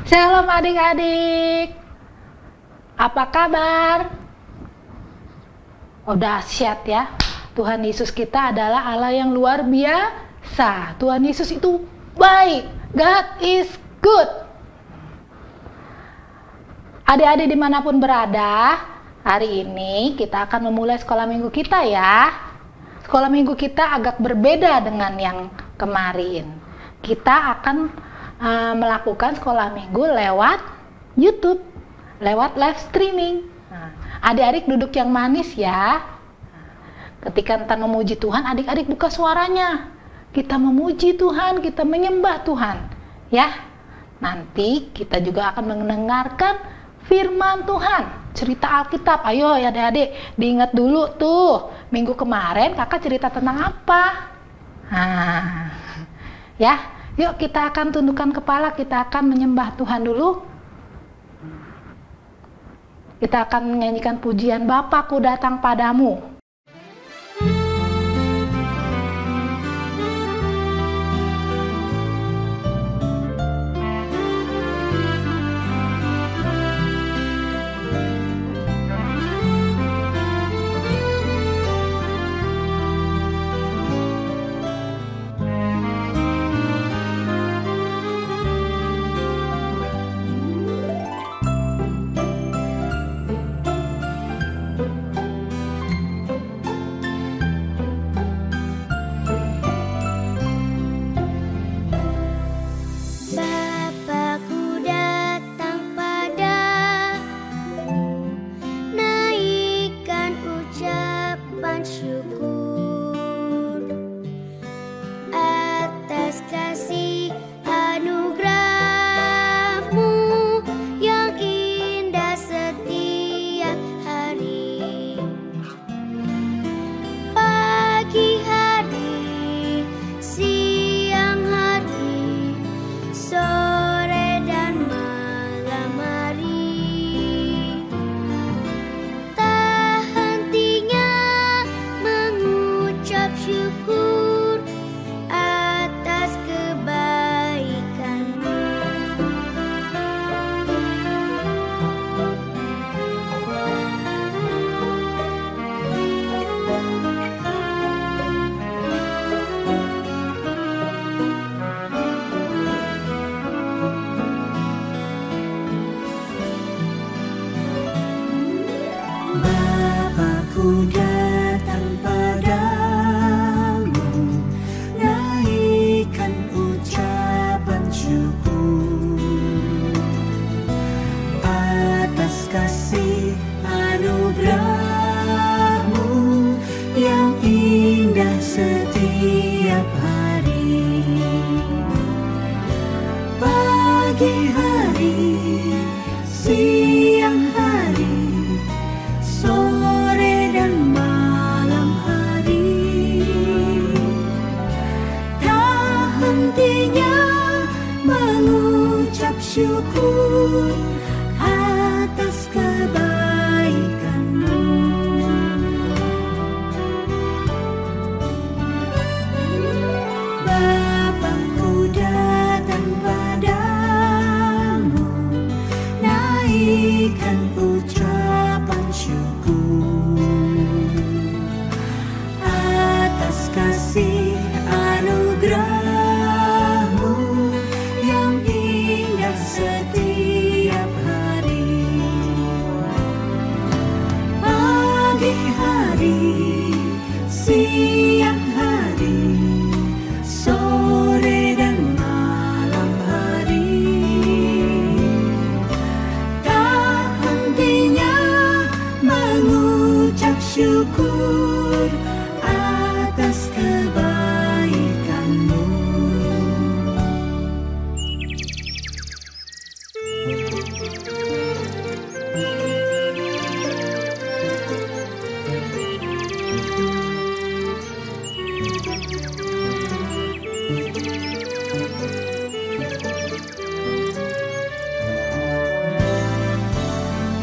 Shalom adik-adik, apa kabar? Oh dahsyat ya, Tuhan Yesus kita adalah Allah yang luar biasa. Tuhan Yesus itu baik, God is good. Adik-adik dimanapun berada, hari ini kita akan memulai sekolah minggu kita ya. Sekolah minggu kita agak berbeda dengan yang kemarin. Kita akan melakukan sekolah minggu lewat YouTube, lewat live streaming. Adik-adik duduk yang manis ya. Ketika kita memuji Tuhan, adik-adik buka suaranya. Kita memuji Tuhan, kita menyembah Tuhan. Ya, nanti kita juga akan mendengarkan firman Tuhan, cerita Alkitab. Ayo ya adik-adik, diingat dulu tuh, minggu kemarin kakak cerita tentang apa? Ya, yuk kita akan tundukkan kepala, kita akan menyembah Tuhan dulu. Kita akan menyanyikan pujian Bapakku datang padamu.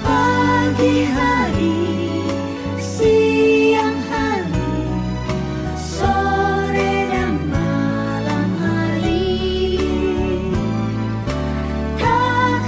Pagi hari, siang hari, sore dan malam hari, tak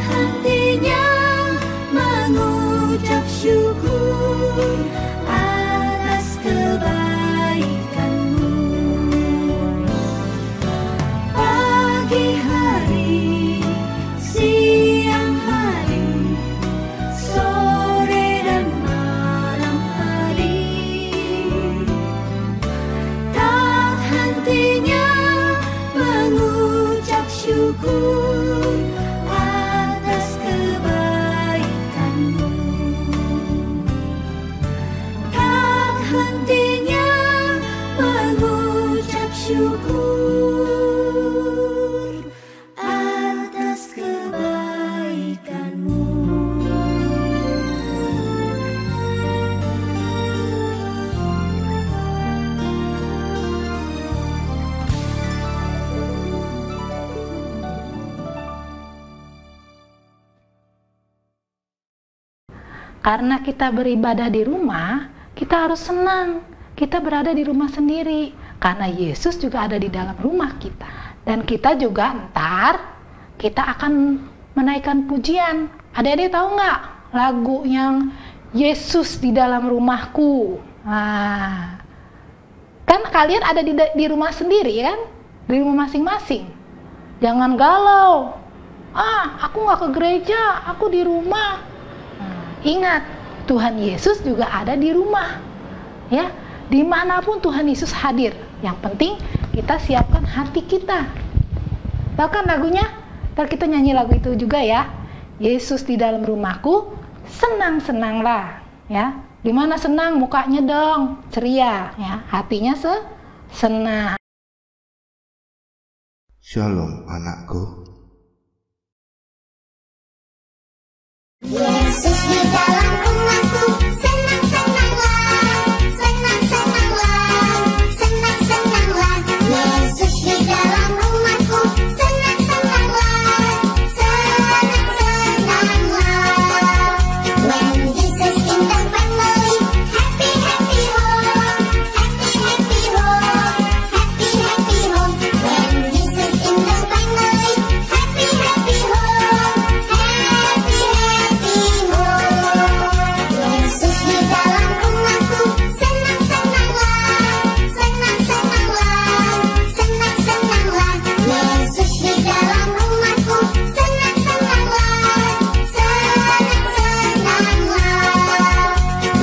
Karena kita beribadah di rumah, kita harus senang. Kita berada di rumah sendiri. Karena Yesus juga ada di dalam rumah kita. Dan kita juga ntar, kita akan menaikkan pujian. Adik-adik tahu nggak lagu yang Yesus di dalam rumahku? Nah, kan kalian ada di rumah sendiri kan? Di rumah masing-masing. Jangan galau. Aku nggak ke gereja, aku di rumah. Nah, ingat, Tuhan Yesus juga ada di rumah. Ya, dimanapun Tuhan Yesus hadir. Yang penting kita siapkan hati kita. Tahu kan lagunya? Ntar kita nyanyi lagu itu juga ya. Yesus di dalam rumahku, senang-senanglah. Ya, gimana senang? Mukanya dong ceria. Ya, hatinya senang. Shalom anakku. Yesus di dalam rumahku, senang-senanglah, senang-senanglah, senang-senanglah. Yesus di dalam rumahku, senang-senanglah, senang-senanglah. When Jesus in the family, happy, happy home, happy, happy home, happy, happy home. When Jesus in the family, happy, happy home, happy, happy home. Yesus di dalam rumahku, senang-senanglah, senang-senanglah, senang-senanglah. Yesus di dalam rumahku, senang-senanglah, senang-senanglah.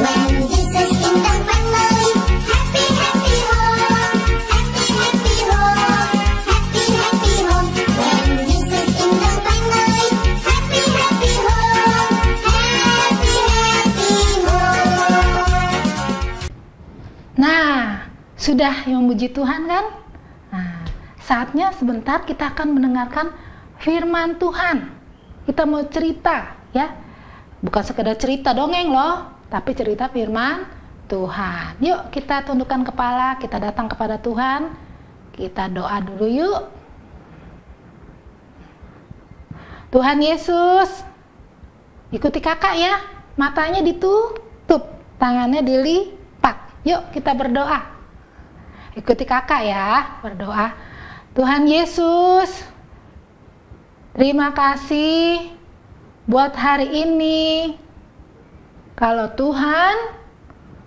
When Jesus in the family, happy, happy home, happy, happy home, happy, happy home. When Jesus in the family, happy, happy home, happy, happy home. Nah, sudah yang memuji Tuhan kan? Nah, saatnya sebentar kita akan mendengarkan firman Tuhan. Kita mau cerita ya. Bukan sekedar cerita dongeng loh, tapi cerita firman Tuhan. Yuk kita tundukkan kepala, kita datang kepada Tuhan. Kita doa dulu yuk. Tuhan Yesus, ikuti kakak ya. Matanya ditutup, tangannya dilipat. Yuk kita berdoa. Ikuti kakak ya, berdoa. Tuhan Yesus, terima kasih buat hari ini. Kalau Tuhan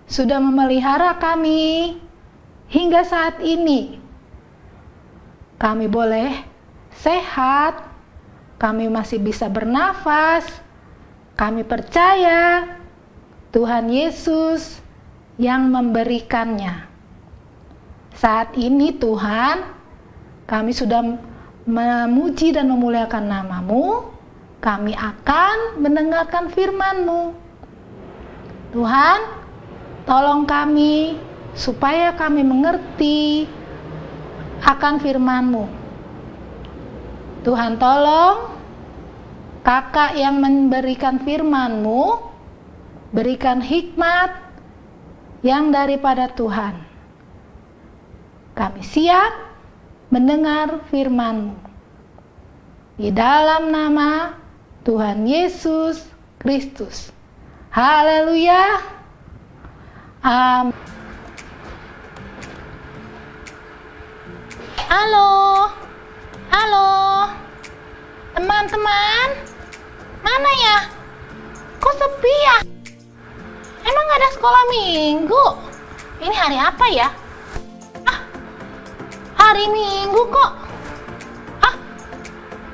sudah memelihara kami hingga saat ini, kami boleh sehat, kami masih bisa bernafas, kami percaya Tuhan Yesus yang memberikannya. Saat ini Tuhan, kami sudah memuji dan memuliakan nama-Mu, kami akan mendengarkan firman-Mu. Tuhan, tolong kami supaya kami mengerti akan firman-Mu. Tuhan tolong kakak yang memberikan firman-Mu, berikan hikmat yang daripada Tuhan. Kami siap mendengar firman-Mu. Di dalam nama Tuhan Yesus Kristus. Haleluya. Amin. Halo. Halo. Teman-teman. Mana ya? Kok sepi ya? Emang gak ada sekolah minggu? Ini hari apa ya? Hari Minggu kok.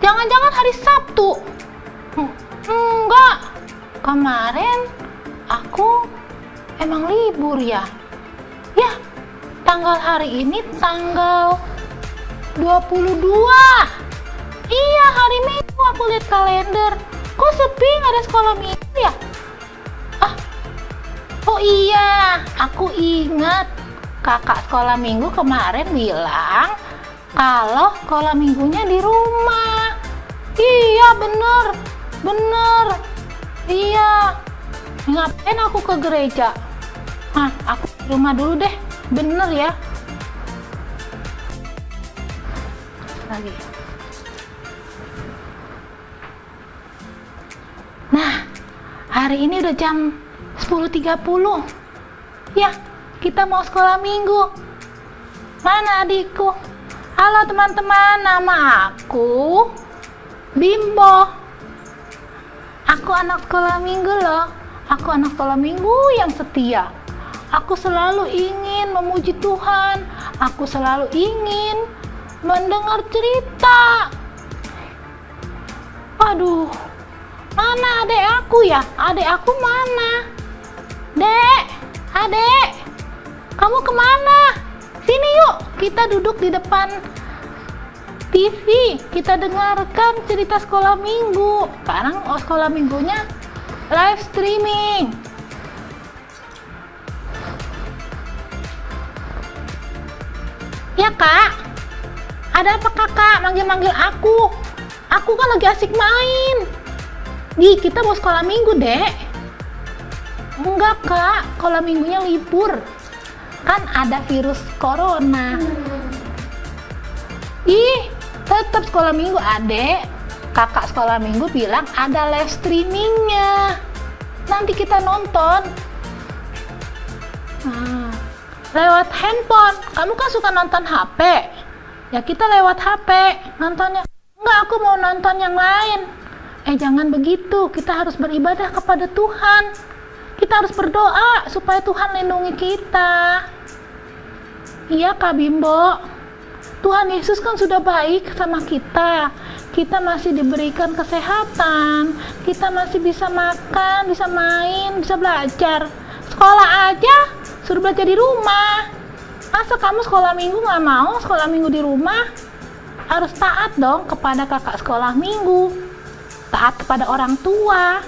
Jangan-jangan hari Sabtu. Enggak. Kemarin aku emang libur ya. Ya, tanggal hari ini tanggal 22. Iya, hari Minggu aku lihat kalender. Kok sepi, nggak ada sekolah minggu ya? Oh iya, aku ingat kakak sekolah minggu kemarin bilang kalau sekolah minggunya di rumah. Iya, bener. Iya, ngapain aku ke gereja? Aku di rumah dulu deh. Bener ya. Lagi. Nah, Hari ini udah jam 10.30. Ya, kita mau sekolah minggu. Mana adikku? Halo teman-teman, nama aku Bimbo. Aku anak sekolah minggu loh. Aku anak sekolah minggu yang setia. Aku selalu ingin memuji Tuhan. Aku selalu ingin mendengar cerita. Aduh, mana adek aku ya? Adek aku mana? Dek, adek, kamu kemana? Sini yuk, kita duduk di depan TV. Kita dengarkan cerita sekolah minggu. Sekarang sekolah minggunya live streaming. Ya kak, ada apa kakak manggil-manggil aku? Aku kan lagi asik main. Kita mau sekolah minggu, dek. Enggak kak, sekolah minggunya libur. Kan ada virus corona. Tetap sekolah minggu, adek. Kakak sekolah minggu bilang ada live streamingnya. Nanti kita nonton. Lewat handphone. Kamu kan suka nonton HP. Ya kita lewat HP nontonnya. Enggak, aku mau nonton yang lain. Jangan begitu. Kita harus beribadah kepada Tuhan. Kita harus berdoa supaya Tuhan lindungi kita. Iya Kak Bimbo. Tuhan Yesus kan sudah baik sama kita. Kita masih diberikan kesehatan. Kita masih bisa makan, bisa main, bisa belajar. Sekolah aja suruh belajar di rumah. Masa kamu sekolah minggu nggak mau sekolah minggu di rumah? Harus taat dong kepada kakak sekolah minggu. Taat kepada orang tua.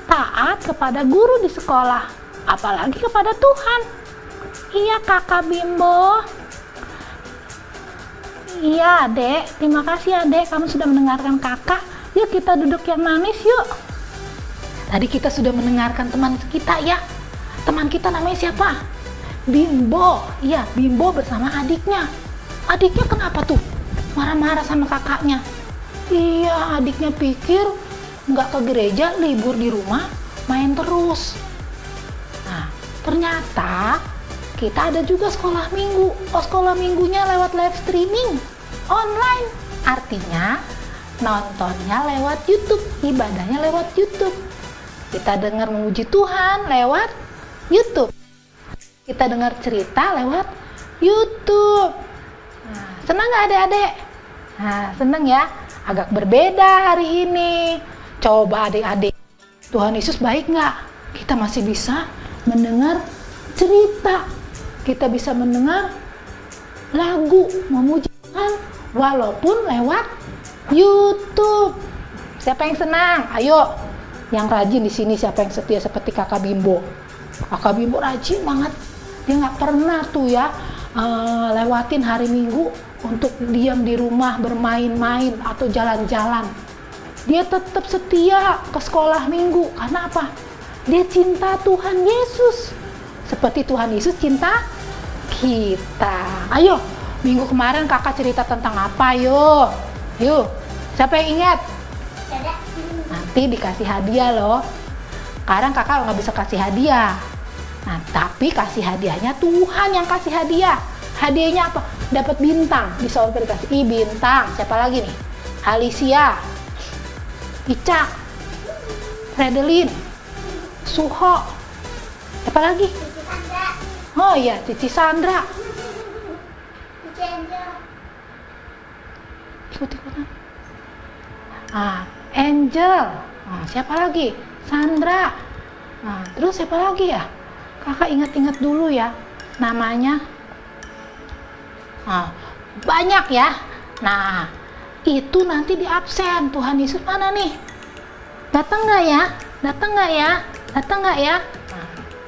Taat kepada guru di sekolah. Apalagi kepada Tuhan. Iya kakak Bimbo. Iya adek, terima kasih adek, kamu sudah mendengarkan kakak. Yuk kita duduk yang manis yuk. Tadi kita sudah mendengarkan teman kita ya. Teman kita namanya siapa? Bimbo. Iya, Bimbo bersama adiknya. Adiknya kenapa tuh? Marah-marah sama kakaknya. Iya, adiknya pikir nggak ke gereja, libur di rumah, main terus. Nah, ternyata kita ada juga sekolah minggu. Sekolah minggunya lewat live streaming online. Artinya nontonnya lewat YouTube, ibadahnya lewat YouTube. Kita dengar memuji Tuhan lewat YouTube. Kita dengar cerita lewat YouTube. Nah, senang nggak adik-adik? Nah, senang ya. Agak berbeda hari ini. Coba adik-adik, Tuhan Yesus baik nggak? Kita masih bisa mendengar cerita. Kita bisa mendengar lagu memuji Tuhan walaupun lewat YouTube. Siapa yang senang? Ayo, yang rajin di sini siapa yang setia seperti kakak Bimbo? Kakak Bimbo rajin banget. Dia nggak pernah tuh ya lewatin hari Minggu untuk diam di rumah bermain-main atau jalan-jalan. Dia tetap setia ke sekolah minggu. Karena apa? Dia cinta Tuhan Yesus. Seperti Tuhan Yesus cinta kita. Ayo, minggu kemarin kakak cerita tentang apa? Yuk, siapa yang ingat? Nanti dikasih hadiah loh. Sekarang kakak nggak bisa kasih hadiah. Nah, tapi kasih hadiahnya Tuhan yang kasih hadiah. Hadiahnya apa? Dapat bintang. Di sorga dikasih bintang. Siapa lagi nih? Alicia, Ica, Fredelin, Suho. Siapa lagi? Oh iya, Cici Sandra. Ikut-ikutan. Angel. Siapa lagi? Sandra. Terus siapa lagi ya? Kakak ingat-ingat dulu ya namanya. Banyak ya. Nah, itu nanti di absen. Tuhan Yesus mana nih? Datang nggak ya? Datang nggak ya? Datang nggak ya?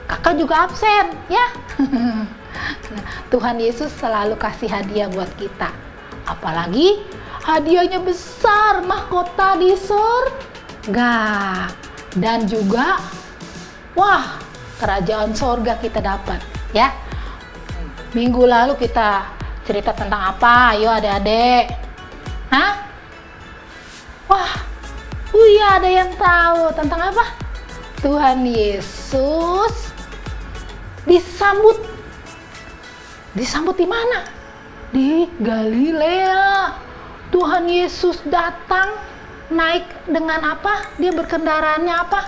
Kakak juga absen ya. Nah, Tuhan Yesus selalu kasih hadiah buat kita. Apalagi hadiahnya besar, mahkota di surga. Dan juga kerajaan sorga kita dapat ya. Minggu lalu kita cerita tentang apa? Ayo adik-adik. Iya ada yang tahu tentang apa? Tuhan Yesus disambut di mana? Di Galilea. Tuhan Yesus datang naik dengan apa? Dia berkendaraannya apa?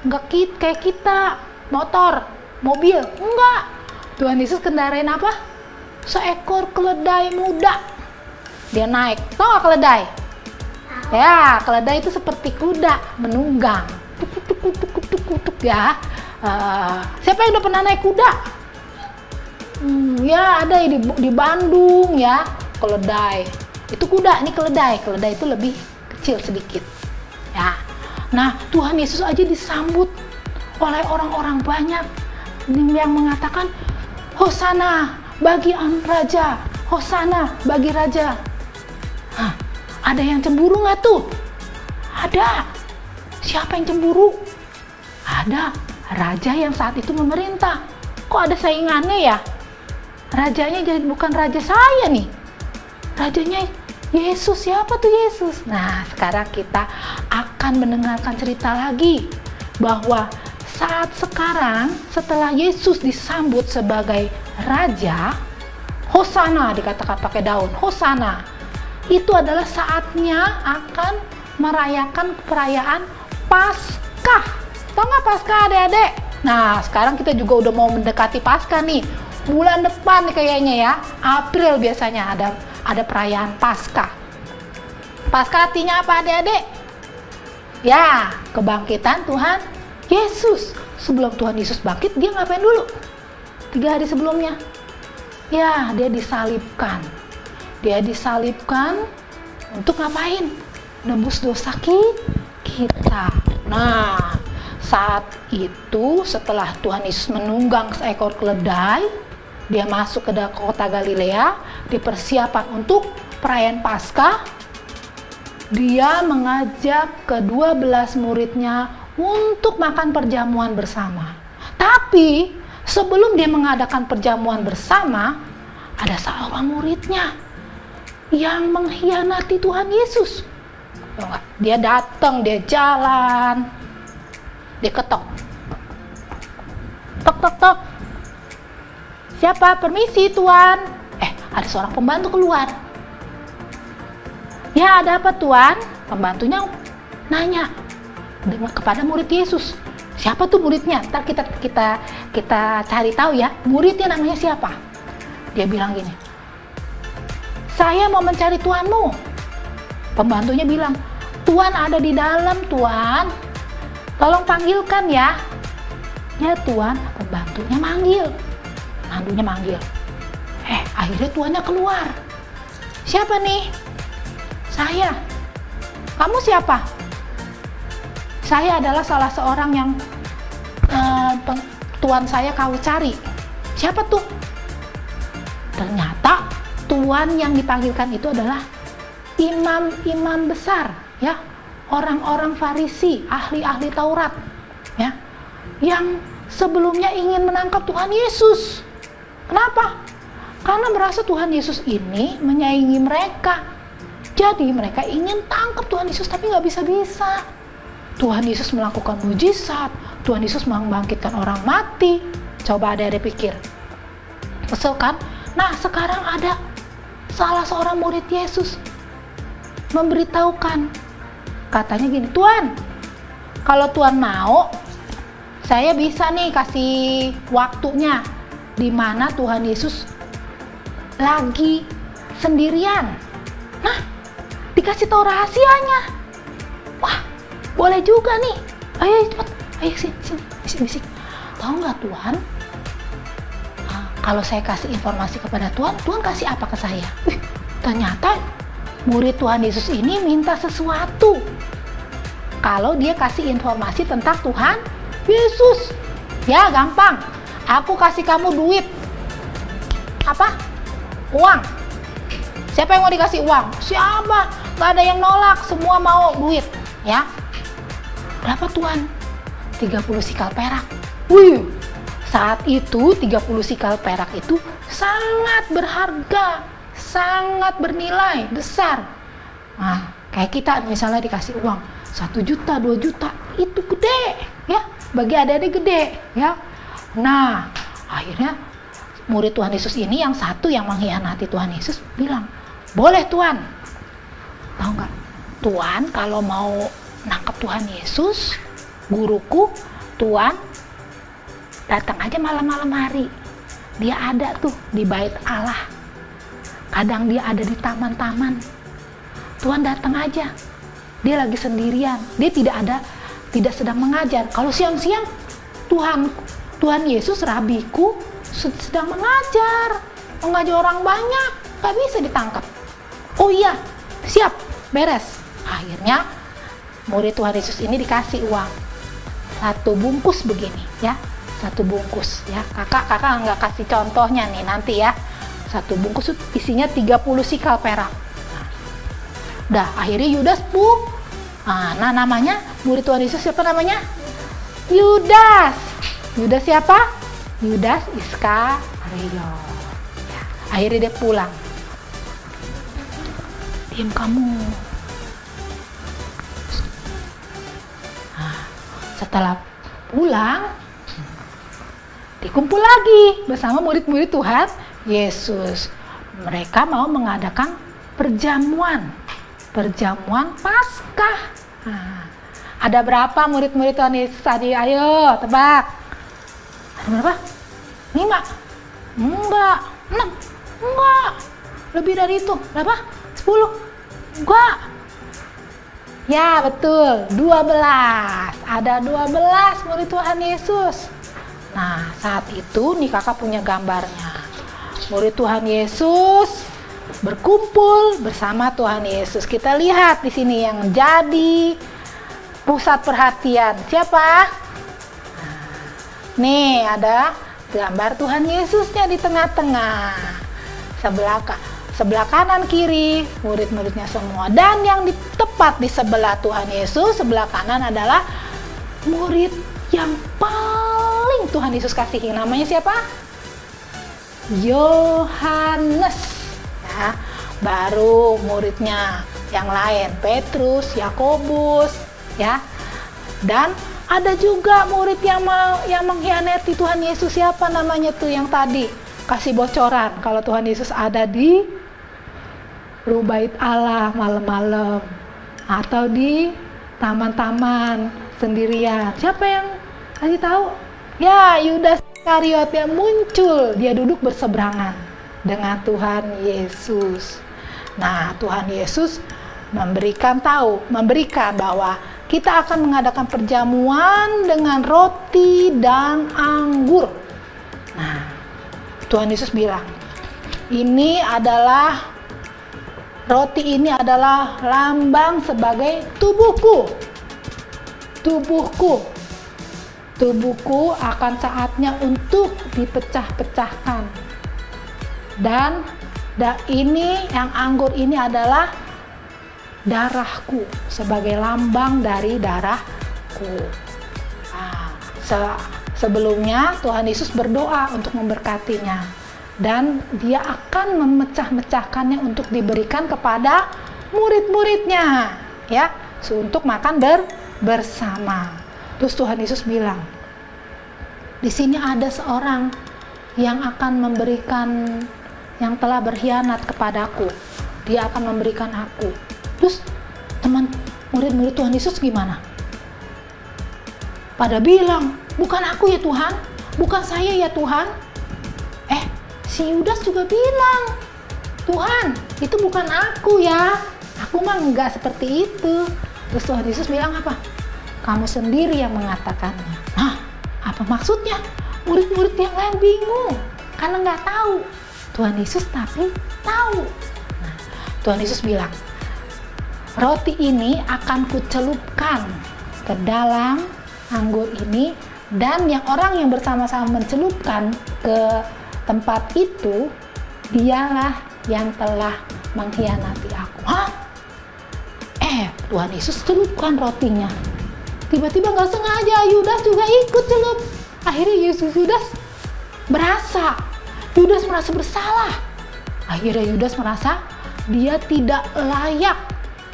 Enggak kayak kita, motor, mobil, enggak. Tuhan Yesus kendarain apa? Seekor keledai muda. Dia naik. Tahu nggak keledai? Ya, keledai itu seperti kuda menunggang. Tuk ya. Siapa yang udah pernah naik kuda? Ya ada di Bandung ya, keledai. Itu kuda, ini keledai. Keledai itu lebih kecil sedikit. Ya. Nah, Tuhan Yesus aja disambut oleh orang-orang banyak yang mengatakan Hosana bagi raja, Hosana bagi raja. Hah, ada yang cemburu nggak tuh? Ada. Siapa yang cemburu? Ada raja yang saat itu memerintah. Kok ada saingannya ya? Rajanya jadi bukan raja saya nih. Rajanya Yesus. Siapa tuh Yesus? Nah, sekarang kita akan mendengarkan cerita lagi bahwa saat sekarang setelah Yesus disambut sebagai raja, Hosana dikatakan pakai daun, Hosana. Itu adalah saatnya akan merayakan perayaan Paskah. Tahu nggak Paskah adik-adik? Nah, sekarang kita juga udah mau mendekati Paskah nih. Bulan depan nih kayaknya ya, April biasanya ada perayaan Paskah. Paskah artinya apa adik-adik? Ya, kebangkitan Tuhan Yesus. Sebelum Tuhan Yesus bangkit, dia ngapain dulu? 3 hari sebelumnya. Ya, dia disalibkan. Dia disalibkan untuk ngapain? Nebus dosa kita. Nah, saat itu setelah Tuhan Yesus menunggang seekor keledai, dia masuk ke kota Galilea, dipersiapkan untuk perayaan Paskah. Dia mengajak ke-12 muridnya untuk makan perjamuan bersama. Tapi sebelum dia mengadakan perjamuan bersama, ada seorang muridnya yang mengkhianati Tuhan Yesus. Dia datang, dia jalan, dia ketok. Tok tok tok. Siapa? Permisi Tuan. Ada seorang pembantu keluar. Ya, ada apa Tuan? Pembantunya nanya kepada murid Yesus. Siapa tuh muridnya? Ntar kita cari tahu ya. Muridnya namanya siapa? Dia bilang gini, saya mau mencari Tuanmu. Pembantunya bilang, Tuan ada di dalam Tuan. Tolong panggilkan ya. Ya Tuan, pembantunya manggil. Mandunya manggil. Akhirnya tuannya keluar. Siapa nih? Saya. Kamu siapa? Saya adalah salah seorang yang tuan saya kau cari. Siapa tuh? Ternyata tuan yang dipanggilkan itu adalah imam-imam besar, ya, orang-orang Farisi, ahli-ahli Taurat, ya, yang sebelumnya ingin menangkap Tuhan Yesus. Kenapa? Karena merasa Tuhan Yesus ini menyaingi mereka. Jadi mereka ingin tangkap Tuhan Yesus tapi nggak bisa-bisa. Tuhan Yesus melakukan mujizat, Tuhan Yesus membangkitkan orang mati. Coba ada pikir. Kesel kan? Nah, sekarang ada salah seorang murid Yesus memberitahukan. Katanya gini, Tuan, kalau Tuan mau, saya bisa nih kasih waktunya di mana Tuhan Yesus lagi sendirian. Nah, dikasih tahu rahasianya. Wah, boleh juga nih. Ayo cepat, ayo sini, bisik. Tahu nggak Tuhan? Kalau saya kasih informasi kepada Tuhan, Tuhan kasih apa ke saya? Ternyata murid Tuhan Yesus ini minta sesuatu. Kalau dia kasih informasi tentang Tuhan Yesus, ya gampang. Aku kasih kamu duit. Apa? Uang. Siapa yang mau dikasih uang? Siapa? Gak ada yang nolak, semua mau duit, ya. Berapa Tuhan? 30 sikal perak. Wih, saat itu 30 sikal perak itu sangat berharga, sangat bernilai, besar. Nah, kayak kita misalnya dikasih uang 1 juta, 2 juta, itu gede. ya, bagi adik-adik gede, ya. Nah, akhirnya murid Tuhan Yesus ini yang satu yang mengkhianati Tuhan Yesus bilang, boleh Tuhan. Tahu nggak? Tuhan kalau mau nangkap Tuhan Yesus, guruku, Tuhan datang aja malam-malam hari. Dia ada tuh di bait Allah. Kadang dia ada di taman-taman. Tuhan datang aja. Dia lagi sendirian. Dia tidak sedang mengajar. Kalau siang-siang Tuhan Yesus rabiku sedang mengajar orang banyak, gak bisa ditangkap. Oh iya, siap, beres. Akhirnya murid Tuhan Yesus ini dikasih uang 1 bungkus begini, ya, 1 bungkus, ya. Kakak nggak kasih contohnya nih nanti ya. 1 bungkus itu isinya 30 sikal perak. Nah, akhirnya Yudas nah namanya murid Tuhan Yesus siapa namanya? Yudas. Yudas siapa? Yudas Iskariot. Ya, akhirnya dia pulang. Diam kamu. Nah, setelah pulang, dikumpul lagi bersama murid-murid Tuhan Yesus. Mereka mau mengadakan perjamuan Paskah. Nah, ada berapa murid-murid Tuhan Yesus tadi? Ayo tebak. Ada berapa? 5? Enggak. 6? Enggak. Lebih dari itu. Berapa? 10? Enggak. Ya betul, 12. Ada 12 murid Tuhan Yesus. Nah, saat itu nih kakak punya gambarnya. Murid Tuhan Yesus berkumpul bersama Tuhan Yesus. Kita lihat di sini yang jadi pusat perhatian. Siapa? Nih ada gambar Tuhan Yesusnya di tengah-tengah. Sebelah kanan kiri murid-muridnya semua. Dan yang tepat di sebelah Tuhan Yesus, sebelah kanan adalah murid yang paling Tuhan Yesus kasihi. Namanya siapa? Yohanes. Ya, baru muridnya yang lain, Petrus, Yakobus, ya. Dan ada juga murid yang mengkhianati Tuhan Yesus. Siapa namanya tuh yang tadi kasih bocoran kalau Tuhan Yesus ada di Rubait Allah malam-malam atau di taman-taman sendirian. Siapa yang kasih tahu? Ya, Yudas Iskariot yang muncul. Dia duduk berseberangan dengan Tuhan Yesus. Nah, Tuhan Yesus memberikan bahwa kita akan mengadakan perjamuan dengan roti dan anggur. Nah, Tuhan Yesus bilang, roti ini adalah lambang sebagai tubuhku. Tubuhku akan saatnya untuk dipecah-pecahkan. Dan ini yang anggur ini adalah darahku sebagai lambang dari darahku. Nah, sebelumnya Tuhan Yesus berdoa untuk memberkatinya dan dia akan memecah-mecahkannya untuk diberikan kepada murid-muridnya, ya, untuk makan bersama. Terus Tuhan Yesus bilang, di sini ada seorang yang akan memberikan, yang telah berkhianat kepadaku. Dia akan memberikan aku. Terus teman murid-murid Tuhan Yesus gimana? Pada bilang, bukan aku ya Tuhan, bukan saya ya Tuhan. Si Yudas juga bilang, Tuhan, itu bukan aku ya. Aku mah enggak seperti itu. Terus Tuhan Yesus bilang apa? Kamu sendiri yang mengatakannya. Nah, apa maksudnya? Murid-murid yang lain bingung karena nggak tahu. Tuhan Yesus tapi tahu. Nah, Tuhan Yesus bilang, roti ini akan kucelupkan ke dalam anggur ini, dan orang yang bersama-sama mencelupkan ke tempat itu, dialah yang telah mengkhianati aku. Hah? Tuhan Yesus celupkan rotinya. Tiba-tiba nggak sengaja Yudas juga ikut celup. Akhirnya Yudas merasa bersalah. Akhirnya Yudas merasa dia tidak layak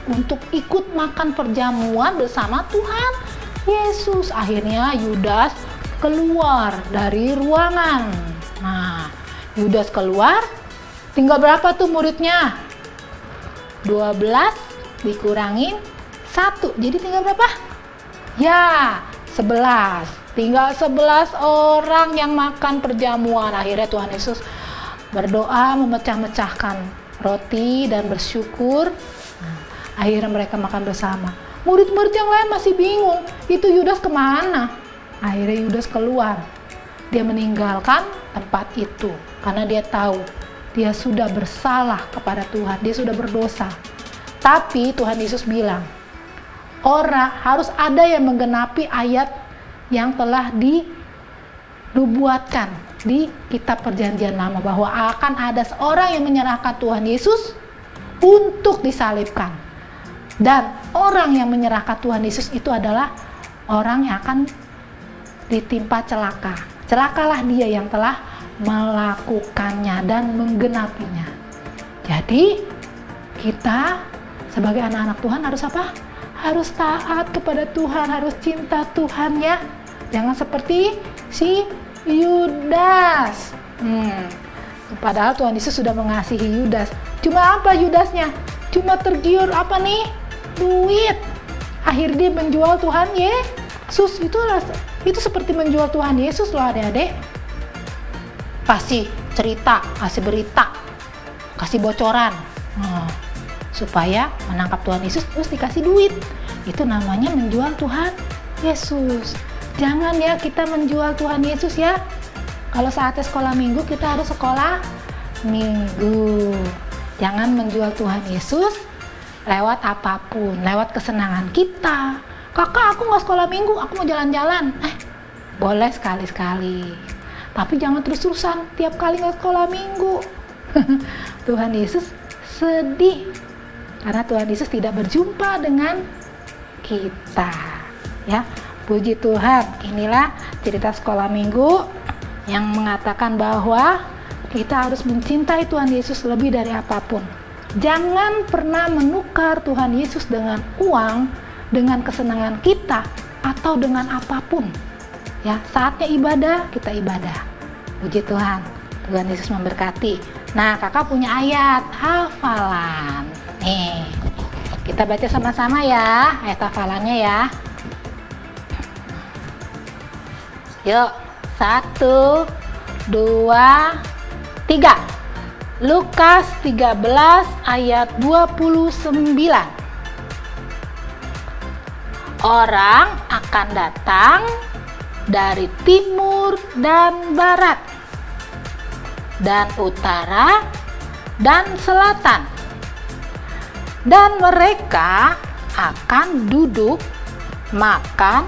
untuk ikut makan perjamuan bersama Tuhan Yesus. Akhirnya Yudas keluar dari ruangan. Nah, Yudas keluar, tinggal berapa tuh muridnya? 12 dikurangin 1, jadi tinggal berapa? Ya, 11. Tinggal 11 orang yang makan perjamuan. Akhirnya Tuhan Yesus berdoa memecah-mecahkan roti dan bersyukur. Nah, akhirnya mereka makan bersama. Murid-murid yang lain masih bingung, itu Yudas kemana? Akhirnya Yudas keluar. Dia meninggalkan tempat itu karena dia tahu dia sudah bersalah kepada Tuhan, dia sudah berdosa. Tapi Tuhan Yesus bilang, harus ada yang menggenapi ayat yang telah dinubuatkan di kitab perjanjian lama, bahwa akan ada seorang yang menyerahkan Tuhan Yesus untuk disalibkan. Dan orang yang menyerahkan Tuhan Yesus itu adalah orang yang akan ditimpa celaka. Celakalah dia yang telah melakukannya dan menggenapinya. Jadi kita sebagai anak-anak Tuhan harus apa? Harus taat kepada Tuhan, harus cinta Tuhan ya. Jangan seperti si Yudas. Padahal Tuhan Yesus sudah mengasihi Yudas. Cuma apa Yudasnya? Cuma tergiur apa nih? Duit. Akhirnya dia menjual Tuhan Yesus. Itu seperti menjual Tuhan Yesus loh adik-adik. Kasih cerita, kasih berita, kasih bocoran. Supaya menangkap Tuhan Yesus terus dikasih duit. Itu namanya menjual Tuhan Yesus. Jangan ya kita menjual Tuhan Yesus ya. Kalau saatnya sekolah minggu, kita harus sekolah minggu. Jangan menjual Tuhan Yesus lewat apapun, lewat kesenangan kita. Kakak, aku nggak sekolah minggu, aku mau jalan-jalan. Boleh sekali-sekali. Tapi jangan terus-terusan tiap kali nggak sekolah minggu. Tuhan Yesus sedih karena Tuhan Yesus tidak berjumpa dengan kita. Ya, puji Tuhan. Inilah cerita sekolah minggu yang mengatakan bahwa kita harus mencintai Tuhan Yesus lebih dari apapun. Jangan pernah menukar Tuhan Yesus dengan uang, dengan kesenangan kita, atau dengan apapun. Ya, saatnya ibadah, kita ibadah. Puji Tuhan. Tuhan Yesus memberkati. Nah, kakak punya ayat hafalan. Nih, kita baca sama-sama ya ayat hafalannya ya. Yuk, 1, 2, 3. Lukas 13 ayat 29. Orang akan datang dari timur dan barat, dan utara dan selatan, dan mereka akan duduk makan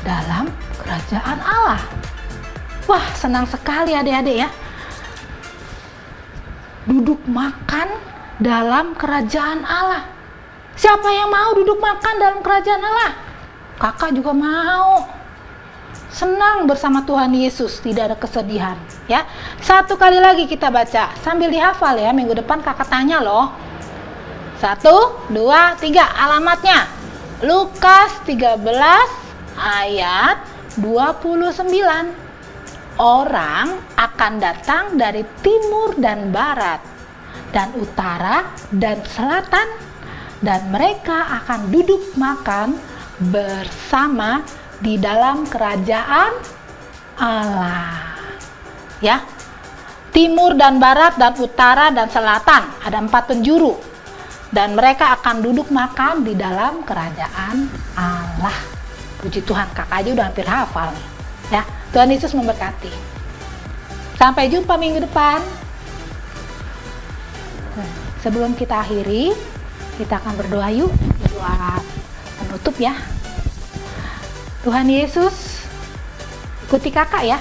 dalam kerajaan Allah. Wah, senang sekali adik-adik ya. Duduk makan dalam kerajaan Allah. Siapa yang mau duduk makan dalam kerajaan Allah? Kakak juga mau. Senang bersama Tuhan Yesus, tidak ada kesedihan ya. Satu kali lagi kita baca sambil dihafal ya. Minggu depan kakak tanya loh. 1, 2, 3. Alamatnya Lukas 13 ayat 29. Orang akan datang dari timur dan barat, dan utara dan selatan, dan mereka akan duduk makan bersama di dalam kerajaan Allah. Ya, timur dan barat dan utara dan selatan, ada 4 penjuru, dan mereka akan duduk makan di dalam kerajaan Allah. Puji Tuhan, kakak aja udah hampir hafal ya. Tuhan Yesus memberkati. Sampai jumpa minggu depan. Sebelum kita akhiri, kita akan berdoa yuk. Doa penutup ya. Tuhan Yesus, ikuti kakak ya.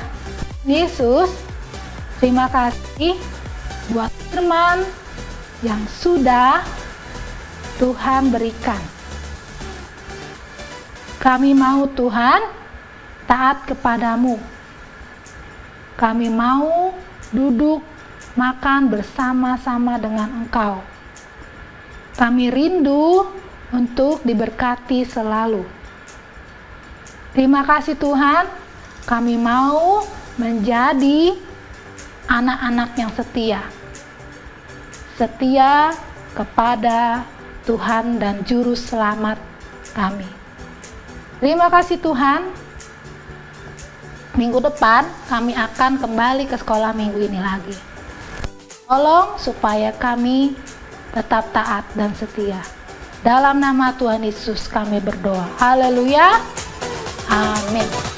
Yesus, terima kasih buat firman yang sudah Tuhan berikan. Kami mau Tuhan taat kepadamu. Kami mau duduk makan bersama-sama dengan Engkau. Kami rindu untuk diberkati selalu. Terima kasih Tuhan, kami mau menjadi anak-anak yang setia. Setia kepada Tuhan dan Juru Selamat kami. Terima kasih Tuhan. Minggu depan kami akan kembali ke sekolah minggu ini lagi. Tolong supaya kami tetap taat dan setia. Dalam nama Tuhan Yesus kami berdoa. Haleluya. Amin.